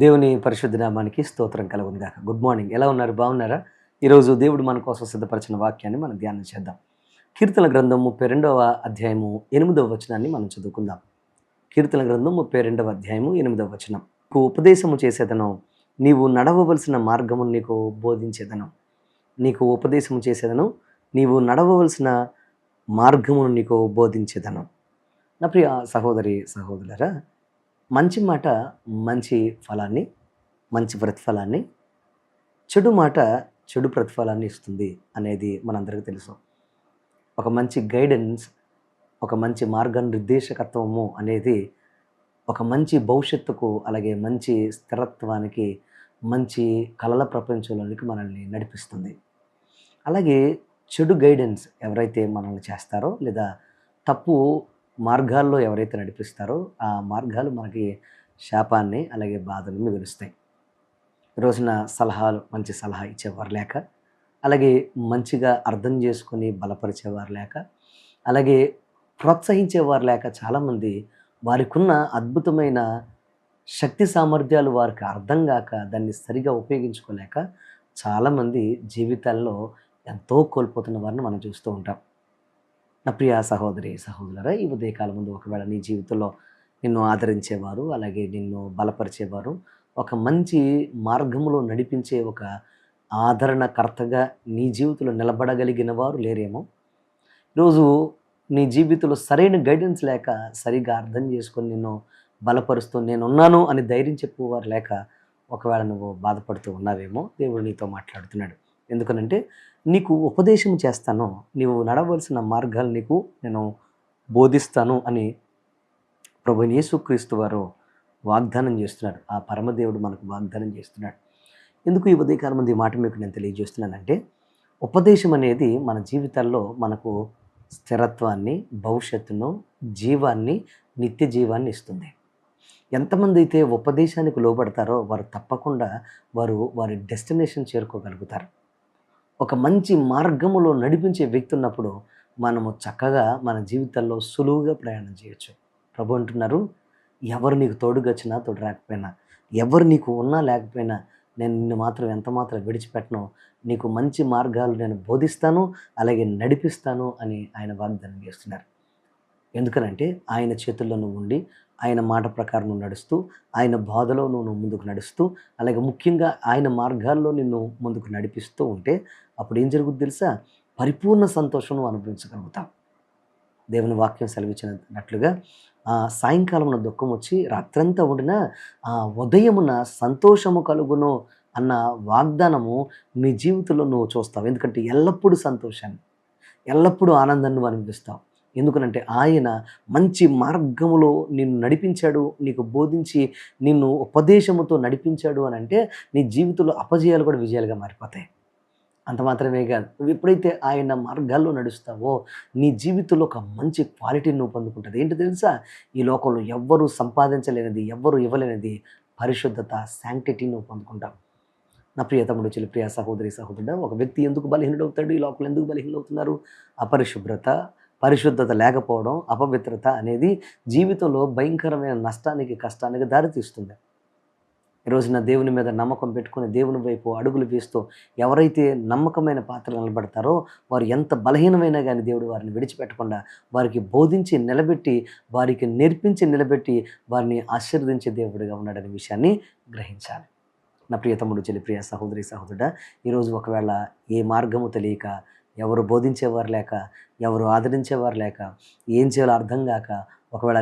దేవుని పరిశుద్ధ నామానికి స్తోత్రం కలుగును గాక. Good morning. ఎలా ఉన్నారు? బాగున్నారా? ఈరోజు దేవుడు మన కోసం సిద్ధపరిచిన వాక్యాన్ని మనం ధ్యానం చేద్దాం. కీర్తన గ్రంథం 32వ అధ్యాయము 8వ వచనాన్ని మనం చదువుకుందాం. కీర్తన గ్రంథం 32వ అధ్యాయము 8వ వచనం. నీకు ఉపదేశము చేసేదను, నీవు నడవవలసిన మార్గమును నీకు బోధించేదను. నీకు ఉపదేశము చేసేదను, నీవు నడవవలసిన మార్గమును నీకు బోధించేదను. నా ప్రియ సహోదరి సహోదరులారా, మంచి మాట మంచి ఫలాన్ని, మంచి ప్రతిఫలాన్ని, చెడు మాట చెడు ప్రతిఫలాన్ని ఇస్తుంది అనేది మనందరికీ తెలుసు. ఒక మంచి గైడెన్స్, ఒక మంచి మార్గనిర్దేశకత్వము అనేది ఒక మంచి భవిష్యత్తుకు, అలాగే మంచి స్థిరత్వానికి, మంచి కలల ప్రపంచంలోనికి మనల్ని నడిపిస్తుంది. అలాగే చెడు గైడెన్స్ ఎవరైతే మనల్ని చేస్తారో, లేదా తప్పు మార్గాల్లో ఎవరైతే నడిపిస్తారో, ఆ మార్గాలు మనకి శాపాన్ని, అలాగే బాధను మిగులుస్తాయి. ఈ రోజున మంచి సలహా ఇచ్చేవారు లేక, అలాగే మంచిగా అర్థం చేసుకొని బలపరిచేవారు లేక, అలాగే ప్రోత్సహించేవారు లేక, చాలామంది వారికున్న అద్భుతమైన శక్తి సామర్థ్యాలు వారికి అర్థం గాక, దాన్ని సరిగా ఉపయోగించుకోలేక చాలామంది జీవితాల్లో ఎంతో కోల్పోతున్న వారిని మనం చూస్తూ ఉంటాం. నా ప్రియ సహోదరి సహోదరులారా, ఈ ఉదయకాలం ముందు ఒకవేళ నీ జీవితంలో నిన్ను ఆదరించేవారు, అలాగే నిన్ను బలపరిచేవారు, ఒక మంచి మార్గంలో నడిపించే ఒక ఆదరణకర్తగా నీ జీవితంలో నిలబడగలిగిన వారు లేరేమో. ఈరోజు నీ జీవితంలో సరైన గైడెన్స్ లేక, సరిగా అర్థం చేసుకొని నిన్ను బలపరుస్తూ నేనున్నాను అని ధైర్యం చెప్పువారు లేక, ఒకవేళ నువ్వు బాధపడుతూ ఉన్నావేమో, దేవుడు నీతో మాట్లాడుతున్నాడు. ఎందుకనంటే, నీకు ఉపదేశం చేస్తాను, నీవు నడవలసిన మార్గాలు నీకు నేను బోధిస్తాను అని ప్రభువైన యేసుక్రీస్తు వారు వాగ్దానం చేస్తున్నాడు. ఆ పరమదేవుడు మనకు వాగ్దానం చేస్తున్నాడు. ఎందుకు ఈ ఉదయకాలం ముందు ఈ మాట మీకు నేను తెలియజేస్తున్నానంటే, ఉపదేశం అనేది మన జీవితాల్లో మనకు స్థిరత్వాన్ని, భవిష్యత్తును, జీవాన్ని, నిత్య జీవాన్ని ఇస్తుంది. ఎంతమంది అయితే ఉపదేశానికి లోబడతారో వారు తప్పకుండా వారి డెస్టినేషన్ చేరుకోగలుగుతారు. ఒక మంచి మార్గములో నడిపించే వ్యక్తి ఉన్నప్పుడు మనము చక్కగా మన జీవితాల్లో సులువుగా ప్రయాణం చేయొచ్చు. ప్రభు అంటున్నారు, ఎవరు నీకు తోడుగా వచ్చినా తోడు రాకపోయినా, ఎవరు నీకు ఉన్నా లేకపోయినా, నేను నిన్ను మాత్రం ఎంత మాత్రం విడిచిపెట్టను, నీకు మంచి మార్గాలు నేను బోధిస్తాను, అలాగే నడిపిస్తాను అని ఆయన వాగ్దానం చేస్తున్నారు. ఎందుకనంటే ఆయన చేతుల్లో నువ్వు ఉండి, ఆయన మాట ప్రకారం నువ్వు నడుస్తూ, ఆయన బాధలో నువ్వు ముందుకు నడుస్తూ, అలాగే ముఖ్యంగా ఆయన మార్గాల్లో నిన్ను ముందుకు నడిపిస్తూ ఉంటే అప్పుడు ఏం జరుగుద్ది తెలుసా? పరిపూర్ణ సంతోషం నువ్వు అనుభవించగలుగుతావు. దేవుని వాక్యం సెలవిచ్చినట్లుగా సాయంకాలమున దుఃఖం వచ్చి రాత్రంతా ఉండిన ఉదయమున సంతోషము కలుగును అన్న వాగ్దానము నీ జీవితంలో నువ్వు చూస్తావు. ఎందుకంటే ఎల్లప్పుడూ సంతోషాన్ని, ఎల్లప్పుడూ ఆనందాన్ని నువ్వు అనిపిస్తావు. ఎందుకనంటే ఆయన మంచి మార్గములో నిన్ను నడిపించాడు, నీకు బోధించి నిన్ను ఉపదేశముతో నడిపించాడు అని అంటే నీ జీవితంలో అపజయాలు కూడా విజయాలుగా మారిపోతాయి. అంత మాత్రమే కాదు, నువ్వు ఎప్పుడైతే ఆయన మార్గాల్లో నడుస్తావో నీ జీవితంలో ఒక మంచి క్వాలిటీని నువ్వు పొందుకుంటుంది. ఏంటో తెలుసా? ఈ లోకంలో ఎవ్వరూ సంపాదించలేనిది, ఎవ్వరూ ఇవ్వలేనిది పరిశుద్ధత, శాంక్టిటీ నువ్వు పొందుకుంటావు. నా ప్రియ తమ్ముడు, చెల్లి, ప్రియ సహోదరి సహోదరుడా, ఒక వ్యక్తి ఎందుకు బలహీనుడవుతాడు? ఈ లోకంలో ఎందుకు బలహీనులవుతున్నారు? అపరిశుభ్రత, పరిశుద్ధత లేకపోవడం, అపవిత్రత అనేది జీవితంలో భయంకరమైన నష్టానికి, కష్టానికి దారితీస్తుంది. ఈరోజున దేవుని మీద నమ్మకం పెట్టుకుని దేవుని వైపు అడుగులు వేస్తూ ఎవరైతే నమ్మకమైన పాత్రలు నిలబడతారో వారు ఎంత బలహీనమైనా కానీ దేవుడు వారిని విడిచిపెట్టకుండా వారికి బోధించి నిలబెట్టి, వారికి నేర్పించి నిలబెట్టి వారిని ఆశీర్వదించే దేవుడిగా ఉన్నాడనే విషయాన్ని గ్రహించాలి. నా ప్రియ తమ్ముడు, చెల్లి, ప్రియ సహోదరి సహోదరుడా, ఈరోజు ఒకవేళ ఏ మార్గము తెలియక, ఎవరు బోధించేవారు లేక, ఎవరు ఆదరించేవారు లేక, ఏం చేయాలో అర్థం కాక, ఒకవేళ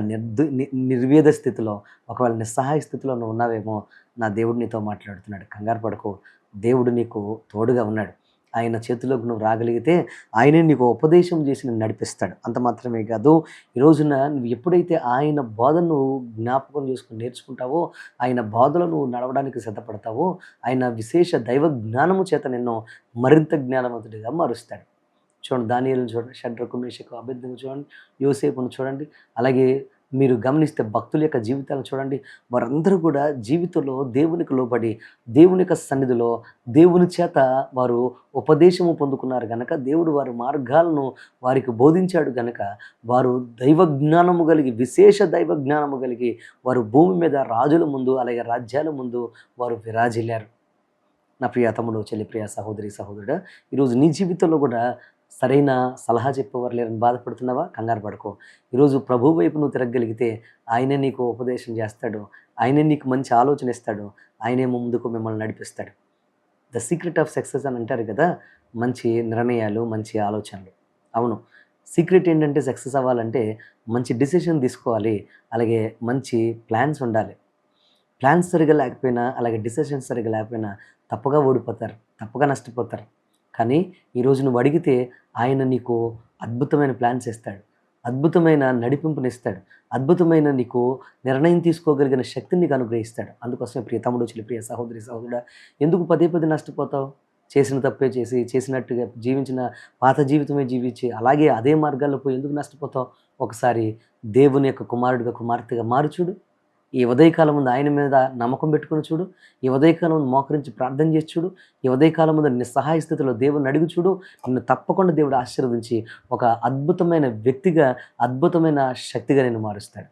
నిర్వేద స్థితిలో, ఒకవేళ నిస్సహాయ స్థితిలో నువ్వు ఉన్నావేమో, నా దేవుడు నీతో మాట్లాడుతున్నాడు. కంగారు పడకు, దేవుడు నీకు తోడుగా ఉన్నాడు. ఆయన చేతిలోకి నువ్వు రాగలిగితే ఆయనే నీకు ఉపదేశం చేసి నిన్ను నడిపిస్తాడు. అంత మాత్రమే కాదు, ఈ రోజున నువ్వు ఎప్పుడైతే ఆయన బోధను నువ్వు జ్ఞాపకం చేసుకుని నేర్చుకుంటావో, ఆయన బోధలో నువ్వు నడవడానికి సిద్ధపడతావో, ఆయన విశేష దైవ జ్ఞానము చేత నిన్ను మరింత జ్ఞానవంతుడిగా మారుస్తాడు. చూడండి, దానియేలును చూడండి, షడ్రకు, మేషకు, అబేద్నెగోను చూడండి, యోసేపును చూడండి, అలాగే మీరు గమనిస్తే భక్తుల యొక్క జీవితాలను చూడండి. వారందరూ కూడా జీవితంలో దేవునికి లోబడి, దేవుని యొక్క సన్నిధిలో దేవుని చేత వారు ఉపదేశము పొందుకున్నారు గనక, దేవుడు వారి మార్గాలను వారికి బోధించాడు గనక, వారు దైవ జ్ఞానము కలిగి, విశేష దైవ జ్ఞానము కలిగి వారు భూమి మీద రాజుల ముందు, అలాగే రాజ్యాల ముందు వారు విరాజిల్లారు. నా ప్రియ తమ్ముడు, చెల్లి, ప్రియ సహోదరి, సహోదరుడా, ఈరోజు నీ జీవితంలో కూడా సరైన సలహా చెప్పేవారు లేరని బాధపడుతున్నావా? కంగారు పడుకో. ఈరోజు ప్రభు వైపు నువ్వు తిరగగలిగితే ఆయనే నీకు ఉపదేశం చేస్తాడు, ఆయనే నీకు మంచి ఆలోచన ఇస్తాడు, ఆయనే ముందుకు మిమ్మల్ని నడిపిస్తాడు. ద సీక్రెట్ ఆఫ్ సక్సెస్ అని అంటారు కదా, మంచి నిర్ణయాలు, మంచి ఆలోచనలు. అవును, సీక్రెట్ ఏంటంటే సక్సెస్ అవ్వాలంటే మంచి డిసిషన్ తీసుకోవాలి, అలాగే మంచి ప్లాన్స్ ఉండాలి. ప్లాన్స్ సరిగ్గా లేకపోయినా, అలాగే డిసిషన్స్ సరిగ్గా లేకపోయినా తప్పుగా ఓడిపోతారు, తప్పుగా నష్టపోతారు. కానీ ఈరోజు నువ్వు అడిగితే ఆయన నీకు అద్భుతమైన ప్లాన్స్ ఇస్తాడు, అద్భుతమైన నడిపింపునిస్తాడు, అద్భుతమైన నీకు నిర్ణయం తీసుకోగలిగిన శక్తిని నీకు అనుగ్రహిస్తాడు. అందుకోసమే ప్రియ తమ్ముడు, చెల్లి, ప్రియ సహోదరి, సహోదరుడా, ఎందుకు పదే పదే నష్టపోతావు? చేసిన తప్పే చేసి, చేసినట్టుగా జీవించిన పాత జీవితమే జీవించి అలాగే అదే మార్గాల్లో పోయి ఎందుకు నష్టపోతావు? ఒకసారి దేవుని యొక్క కుమారుడిగా, కుమార్తెగా మారు చూడు. ఈ ఉదయకాలం ముందు ఆయన మీద నమ్మకం పెట్టుకుని చూడు. ఈ ఉదయకాలం ముందు మోకరించి ప్రార్థన చేసి చూడు. ఈ ఉదయకాలం ముందు నిస్సహాయ స్థితిలో దేవుని అడిగి చూడు. నిన్ను తప్పకుండా దేవుడు ఆశీర్వదించి ఒక అద్భుతమైన వ్యక్తిగా, అద్భుతమైన శక్తిగా నేను మారుస్తాడు.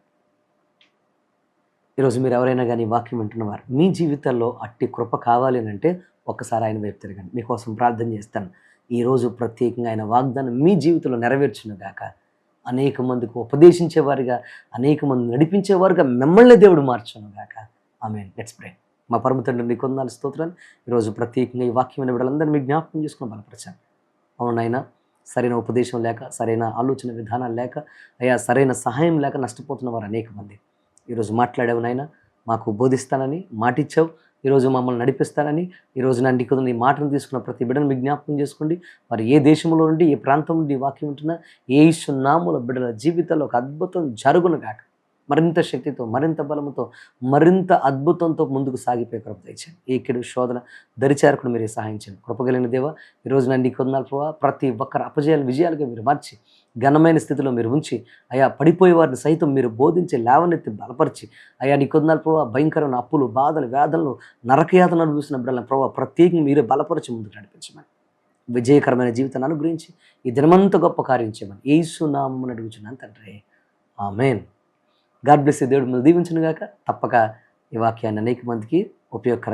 ఈరోజు మీరు ఎవరైనా కానీ వాక్యం వింటున్నవారు, మీ జీవితాల్లో అట్టి కృప కావాలి అని అంటే ఒక్కసారి ఆయన వైపు తిరగండి. మీకోసం ప్రార్థన చేస్తాను. ఈరోజు ప్రత్యేకంగా ఆయన వాగ్దానం మీ జీవితంలో నెరవేర్చునుగాక. అనేక మందికి ఉపదేశించేవారుగా, అనేక మంది నడిపించేవారుగా మిమ్మల్ని దేవుడు మార్చునుగాక. ఆమేన్. Let's pray. మా పరమ తండ్రి నీకు వందనాలు, స్తోత్రాలు. ఈరోజు ప్రత్యేకంగా ఈ వాక్యమైన బిడ్డలందరినీ మీ జ్ఞాపకం చేసుకుని బలపరచాను. అవునైనా సరైన ఉపదేశం లేక, సరైన ఆలోచన విధానాలు లేక, అయ్యా సరైన సహాయం లేక నష్టపోతున్న వారు అనేక మంది. ఈరోజు మాట్లాడావు నాయన, మాకు బోధిస్తానని మాటిచ్చావు. ఈరోజు మమ్మల్ని నడిపిస్తానని, ఈరోజు నీకు నీ మాటను తీసుకున్న ప్రతి బిడ్డను మీ జ్ఞాపకం చేసుకోండి. మరి ఏ దేశంలో నుండి, ఏ ప్రాంతం నుండి వాక్యం ఉంటున్నా, యేసు నామములో బిడ్డల జీవితాల్లో ఒక అద్భుతం జరుగునుగాక. మరింత శక్తితో, మరింత బలముతో, మరింత అద్భుతంతో ముందుకు సాగిపోయే కృప దయచేయండి. ఏ కెడు శోధన దరిచేరకుండా మీరే సహాయం చేయండి. కృపగలిగిన దేవా, ఈరోజు నీకు వందనాలు ప్రభావ. ప్రతి ఒక్కరు అపజయాలు విజయాలుగా మీరు మార్చి, ఘనమైన స్థితిలో మీరు ఉంచి, అయా పడిపోయే వారిని సైతం మీరు బోధించి, లేవనెత్తి బలపరిచి, అయా నీకు వందనాలు ప్రభావ. భయంకరమైన అప్పులు, బాధలు, వేదనలు, నరకయాతన అనుభవిస్తున్న బిడ్డలను ప్రభావ ప్రత్యేకంగా మీరే బలపరిచి ముందుకు నడిపించమని, విజయకరమైన జీవితాన్ని అనుగ్రహించి ఈ దినమంతా గొప్ప కార్యం చేయమని యేసు నామమున అడుగుచున్నాను తండ్రి. ఆమేన్. God bless you. దేవుడు మిమ్మల్ని దీవించును గాక. తప్పక ఈ వాక్యాన్ని అనేక మందికి ఉపయోగకరంగా